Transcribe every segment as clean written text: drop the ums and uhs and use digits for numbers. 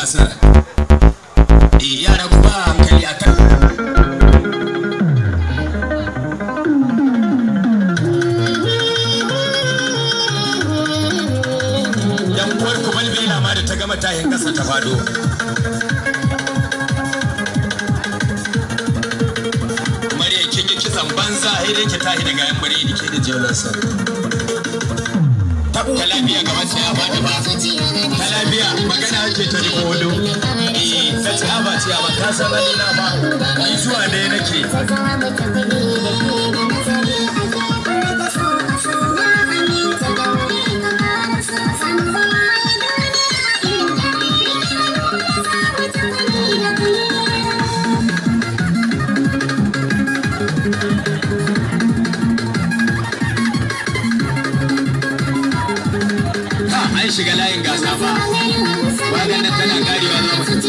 gasar. Yara ku ba hankali a kan yan uwar ku balbela ma da ta gama tahin kasa ta fado. Mariya kin yi kisan banza haidai ki tahi daga yan bari da ke da jelarsa. Ta lafiya gaban sai ya faɗi ba. Ta lafiya magana ake ta riko hudu. Ta ci ba ci ba ka san halina ba. Ni zuwa ne nake. Shiga layin gasa ba wagan nan tana karewa na mutum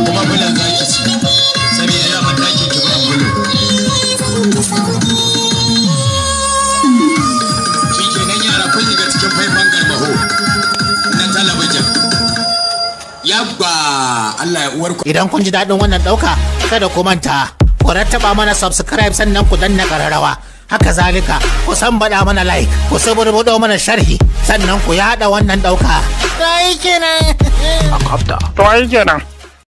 kuma bulan zaki ci saboda ya mataki ki ba bulu shi kenan yara kun shiga cikin faifan garbaho na talabijin yabba Allah ya uwar ku. Idan kun ji daɗin wannan ɗauka kada ku manta ku rattaba mana subscribe sannan ku danna ƙararrawa. Haka zalika ku san bada mana like ku saburbudo mana sharhi sannan ku yada wannan ɗauka. To ai kenan.